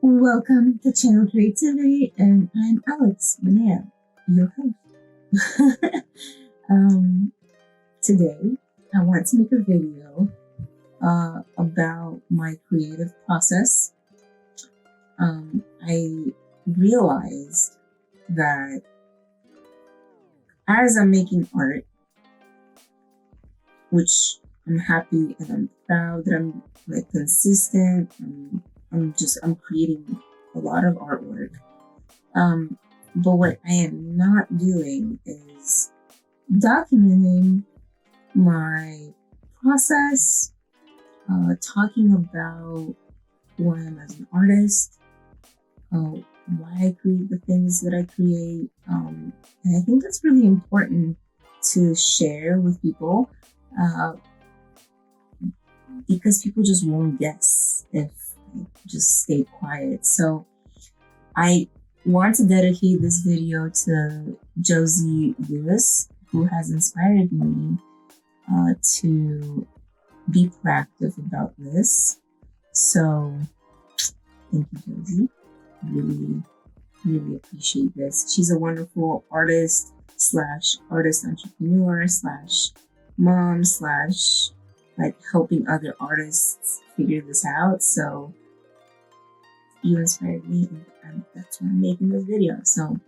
Welcome to Channel Creativity, and I'm Alex Manea, your host. Today, I want to make a video about my creative process. I realized that as I'm making art, which I'm happy and I'm proud that I'm consistent. I'm creating a lot of artwork. But what I am not doing is documenting my process, talking about who I am as an artist, why I create the things that I create. And I think that's really important to share with people because people just won't guess if I just stay quiet. So I want to dedicate this video to Josie Lewis, who has inspired me to be proactive about this. So thank you, Josie. Really appreciate this. She's a wonderful artist / artist entrepreneur / mom / like helping other artists figure this out. So you inspired me, and that's why I'm making this video. So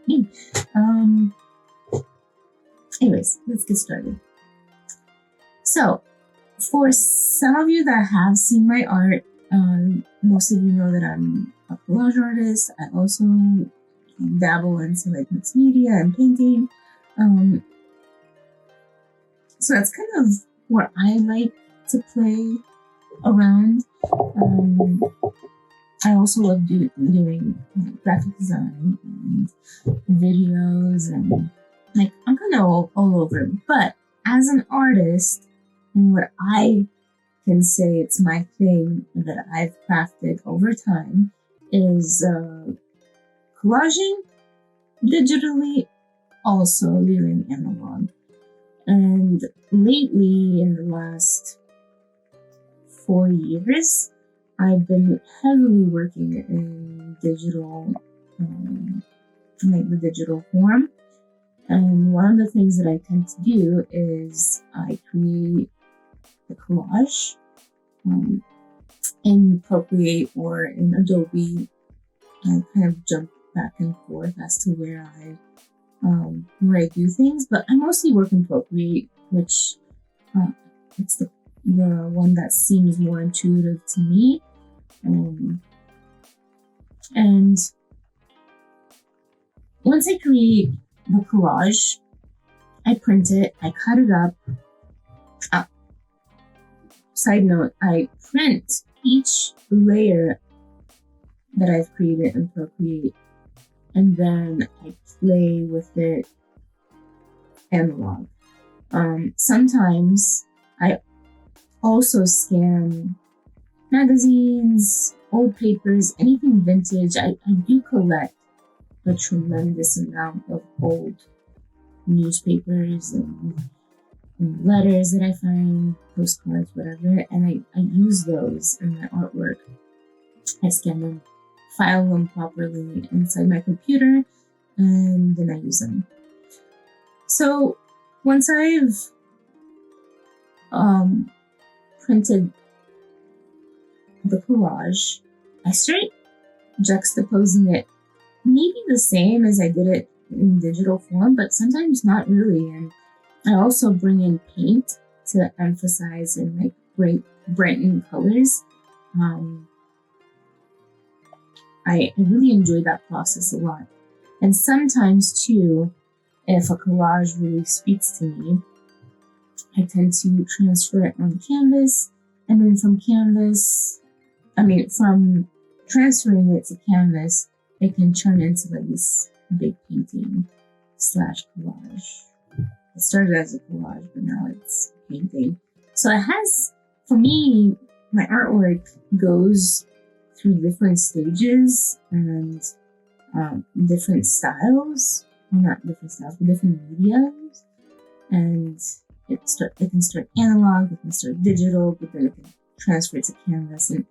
me. Anyways, let's get started. So for some of you that have seen my art, most of you know that I'm a collage artist. I also dabble into like mixed media and painting. So that's kind of where I like to play around. I also love doing graphic design and videos, and like I'm kind of all over. But as an artist, and what I can say it's my thing that I've crafted over time is collaging digitally, also doing analog. And lately, in the last 4 years, I've been heavily working in digital, like the digital form. And one of the things that I tend to do is I create a collage in Procreate or in Adobe. I kind of jump back and forth as to where I do things, but I mostly work in Procreate, which it's the one that seems more intuitive to me. And once I create the collage, I print it, I cut it up. Side note, I print each layer that I've created in Procreate, and then I play with it analog. Sometimes I also scan magazines, old papers, anything vintage. I do collect a tremendous amount of old newspapers and letters that I find, postcards, whatever, and I use those in my artwork. I scan them, file them properly inside my computer, and then I use them. So once I've printed the collage, I start juxtaposing it maybe the same as I did it in digital form, but sometimes not really. And I also bring in paint to emphasize and like brighten colors. I really enjoy that process a lot. And sometimes too, if a collage really speaks to me, I tend to transfer it on canvas, and then from transferring it to canvas, it can turn into like this big painting / collage. It started as a collage, but now it's painting. So it has, for me, my artwork goes through different stages and different styles. Well, not different styles, but different mediums. And it can start analog, it can start digital, but then it can transfer to canvas. And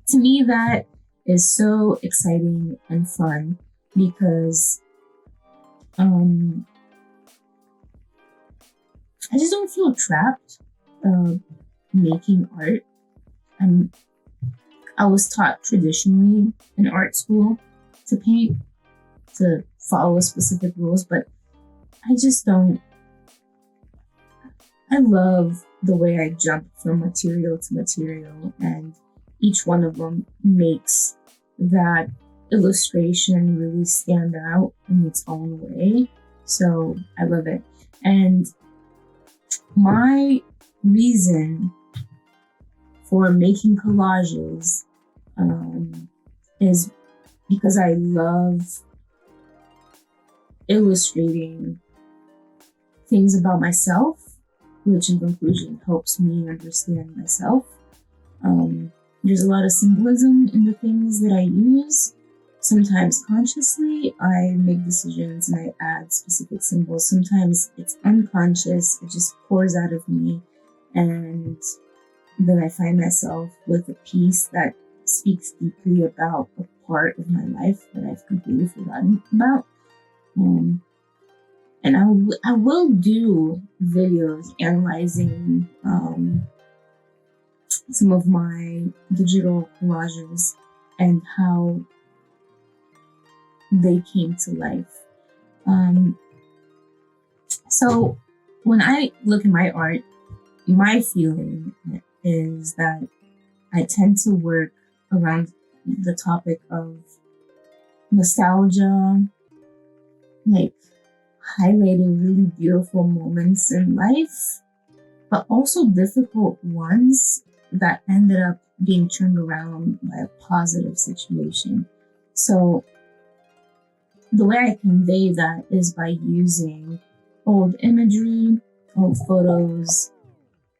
to me, that is so exciting and fun because I just don't feel trapped making art. I was taught traditionally in art school to paint, to follow specific rules, but I just don't. I love the way I jump from material to material, and each one of them makes that illustration really stand out in its own way. So I love it. And my reason for making collages is because I love illustrating things about myself, which in conclusion helps me understand myself. There's a lot of symbolism in the things that I use. Sometimes consciously, I make decisions and I add specific symbols. Sometimes it's unconscious, it just pours out of me. And then I find myself with a piece that speaks deeply about a part of my life that I've completely forgotten about. And I will do videos analyzing some of my digital collages and how they came to life. So when I look at my art, my feeling is that I tend to work around the topic of nostalgia, like highlighting really beautiful moments in life, but also difficult ones that ended up being turned around by a positive situation. So the way I convey that is by using old imagery, old photos,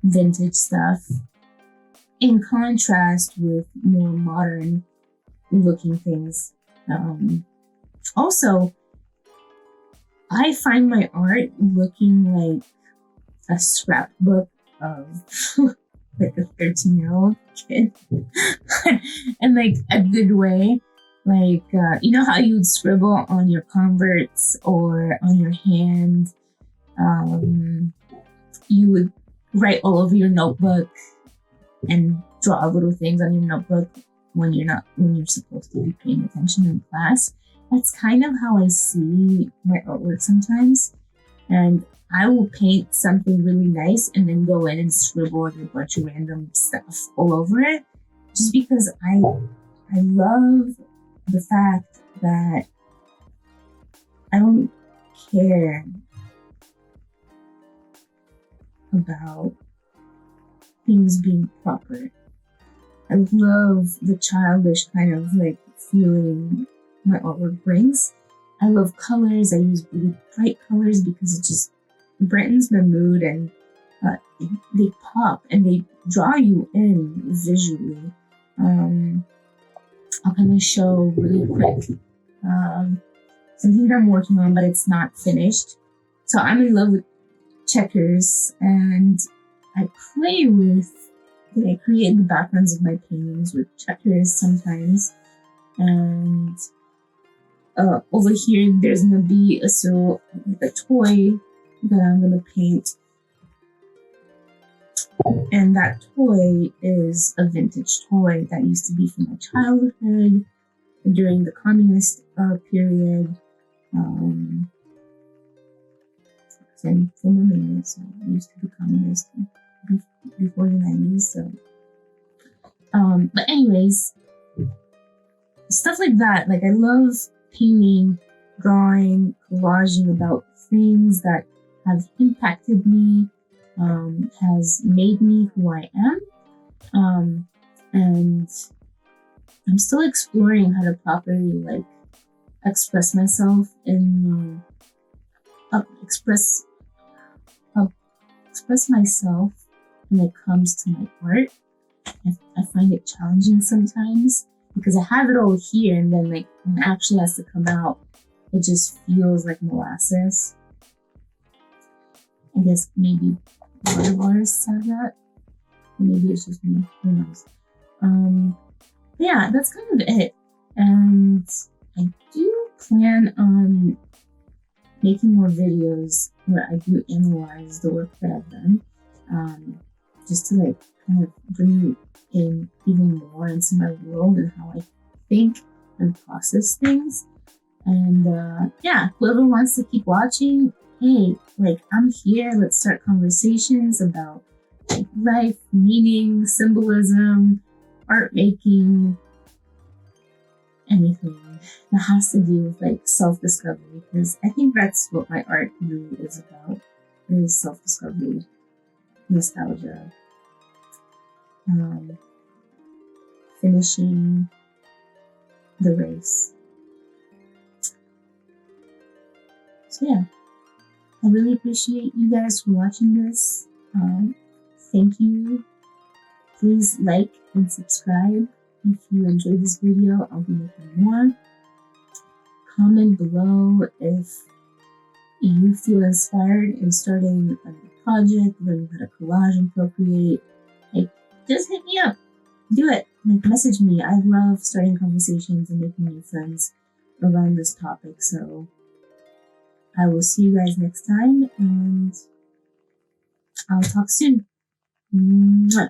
vintage stuff, in contrast with more modern looking things. Also, I find my art looking like a scrapbook of like a 13-year-old kid. And like a good way. Like, you know how you would scribble on your Converts or on your hand? You would write all over your notebook and draw little things on your notebook when you're supposed to be paying attention in class. That's kind of how I see my artwork sometimes. And I will paint something really nice and then go in and scribble a bunch of random stuff all over it. Just because I love the fact that I don't care about things being proper. I love the childish kind of like feeling my artwork brings. I love colors. I use really bright colors because it just brightens my mood, and they pop and they draw you in visually. I'll kind of show really quick something that I'm working on, but it's not finished. So I'm in love with checkers, and I create the backgrounds of my paintings with checkers sometimes. And over here, there's gonna be a toy that I'm gonna paint, and that toy is a vintage toy that used to be from my childhood during the communist period. I'm from Romania, so I used to be communist before the 90s. So, but anyways, stuff like that. Like, I love painting, drawing, collaging about things that have impacted me, has made me who I am. And I'm still exploring how to properly like express myself in express myself when it comes to my art. I find it challenging sometimes because I have it all here, and then like when it actually has to come out, it just feels like molasses. I guess maybe a lot of artists have that. Maybe it's just me. Who knows? yeah, that's kind of it. And I do plan on making more videos where I do analyze the work that I've done, just to like kind of bring in even more into my world and how I think and process things. And yeah, whoever wants to keep watching, hey, like I'm here. Let's start conversations about like life, meaning, symbolism, art making, anything that has to do with like self-discovery, because I think that's what my art really is about, is self-discovery, nostalgia, um, finishing the race. So yeah, I really appreciate you guys for watching this. Thank you. Please like and subscribe if you enjoyed this video. I'll be making more. Comment below if you feel inspired in starting a new project, learning how to collage and procreate. Like, just hit me up. Do it. Like, message me. I love starting conversations and making new friends around this topic. So I will see you guys next time, and I'll talk soon. Mwah.